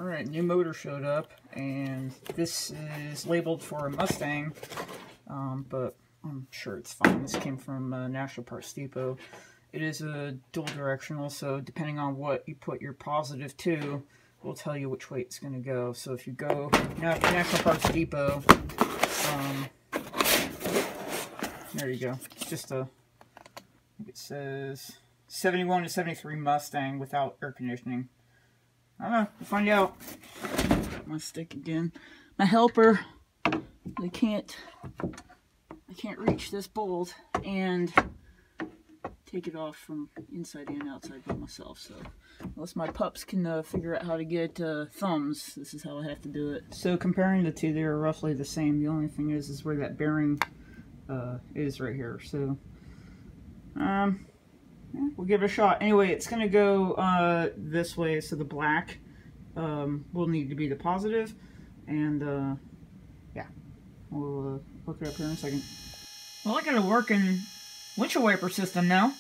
Alright, new motor showed up, and this is labeled for a Mustang, but I'm sure it's fine. This came from National Parts Depot. It is a dual directional, so depending on what you put your positive to, will tell you which way it's going to go. So if you go National Parts Depot, there you go. It's just a, I think it says 71 to 73 Mustang without air conditioning. I don't know. We'll find out. My stick again. My helper. I can't reach this bolt and take it off from inside and outside by myself. So unless my pups can figure out how to get thumbs, this is how I have to do it. So comparing the two, they're roughly the same. The only thing is where that bearing is right here. So yeah, we'll give it a shot. Anyway, it's going to go this way, so the black will need to be the positive, and yeah, we'll hook it up here in a second. Well, I got a working windshield wiper system now.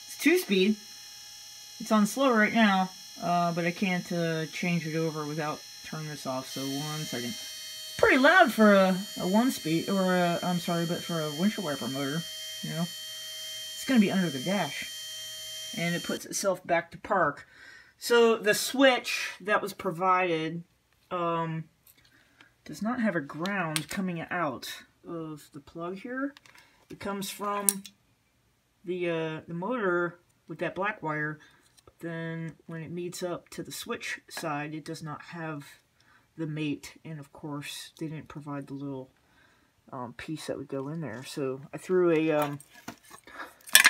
It's 2-speed. It's on slow right now, but I can't change it over without turning this off, so 1 second. It's pretty loud for a 1-speed, or I'm sorry, but for a windshield wiper motor, you know. It's going to be under the dash. And it puts itself back to park. So the switch that was provided does not have a ground coming out of the plug here. It comes from the motor with that black wire. But then when it meets up to the switch side, it does not have the mate. And of course, they didn't provide the little piece that would go in there. So I threw a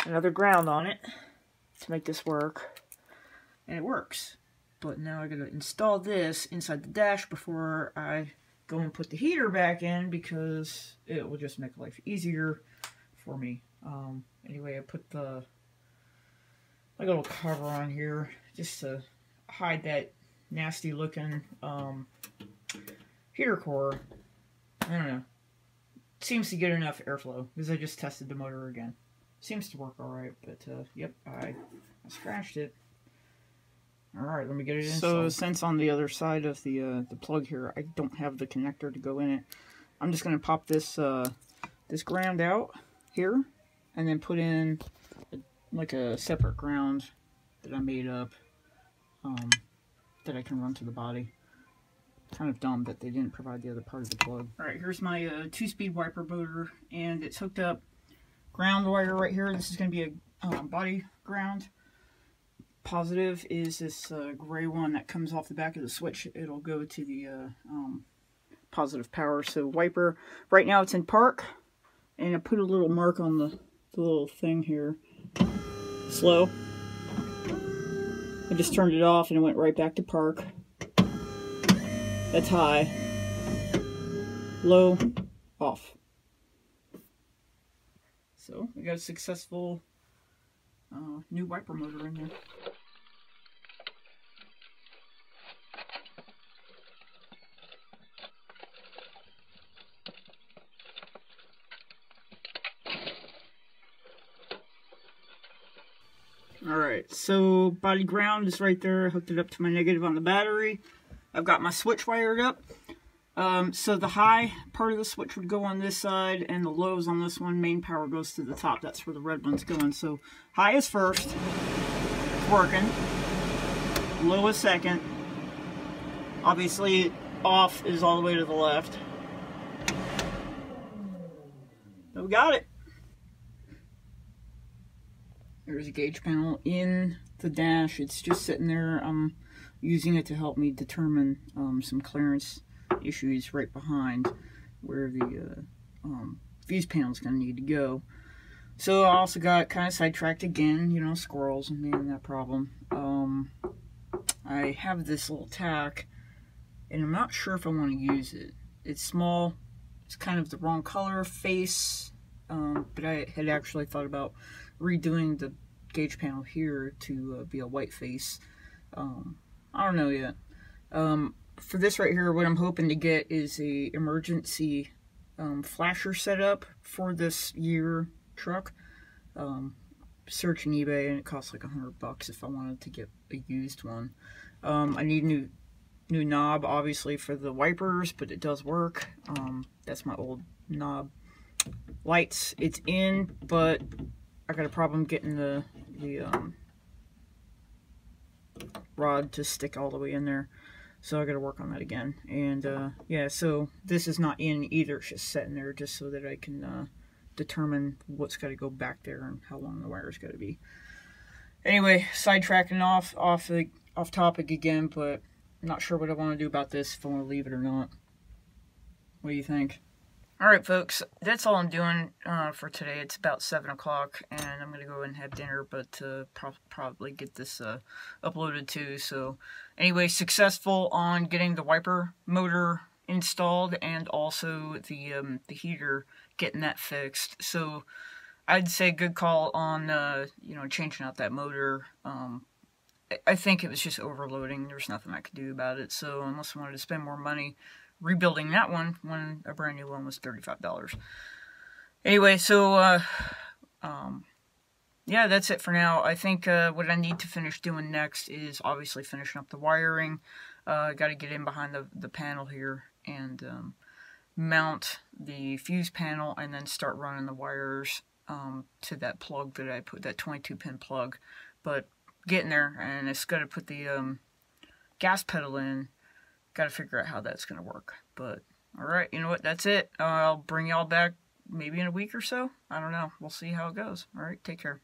another ground on it to make this work, and it works. But now I gotta install this inside the dash before I go and put the heater back in, because it will just make life easier for me. Anyway, I put the like a little cover on here just to hide that nasty looking heater core. I don't know. It seems to get enough airflow because I just tested the motor again. Seems to work alright, but yep, I scratched it. Alright, let me get it in. So since on the other side of the plug here, I don't have the connector to go in it, I'm just going to pop this this ground out here, and then put in like a separate ground that I made up that I can run to the body. Kind of dumb that they didn't provide the other part of the plug. Alright, here's my 2-speed wiper motor, and it's hooked up. Ground wire right here. This is going to be a body ground. Positive is this gray one that comes off the back of the switch. It'll go to the positive power. So wiper, right now it's in park, and I put a little mark on the little thing here. Slow. I just turned it off and it went right back to park. That's high. Low. Off. So we got a successful new wiper motor in here. Alright, so body ground is right there. I hooked it up to my negative on the battery. I've got my switch wired up. So the high part of the switch would go on this side, and the lows on this one. Main power goes to the top. That's where the red one's going. So high is first. It's working. Low is second. Obviously, off is all the way to the left. So we got it. There's a gauge panel in the dash. It's just sitting there. I'm using it to help me determine some clearance issues right behind where the fuse panel is going to need to go. So I also got kind of sidetracked again, you know, squirrels and me and that problem. I have this little tach, and I'm not sure if I want to use it. It's small, it's kind of the wrong color face, but I had actually thought about redoing the gauge panel here to be a white face. I don't know yet. For this right here, what I'm hoping to get is a emergency flasher setup for this year truck. Searching eBay, and it costs like $100 if I wanted to get a used one. I need new new knob, obviously, for the wipers, but it does work. That's my old knob. Lights, it's in, but I got a problem getting the rod to stick all the way in there. So I got to work on that again. And yeah, so this is not in either. It's just sitting there just so that I can determine what's got to go back there and how long the wire's got to be. Anyway, sidetracking off topic again, but I'm not sure what I want to do about this, if I want to leave it or not. What do you think? Alright folks, that's all I'm doing for today. It's about 7 o'clock, and I'm going to go and have dinner, but probably get this uploaded too. So anyway, successful on getting the wiper motor installed, and also the heater, getting that fixed. So I'd say good call on you know, changing out that motor. I think it was just overloading. There's nothing I could do about it. So unless I wanted to spend more money rebuilding that one when a brand new one was $35. Anyway, so yeah, that's it for now. I think what I need to finish doing next is obviously finishing up the wiring. Got to get in behind the panel here and mount the fuse panel, and then start running the wires to that plug that I put, that 22-pin plug. But getting there, and it's got to put the gas pedal in. Got to figure out how that's going to work. But, alright, you know what, that's it. I'll bring y'all back maybe in a week or so. I don't know. We'll see how it goes. Alright, take care.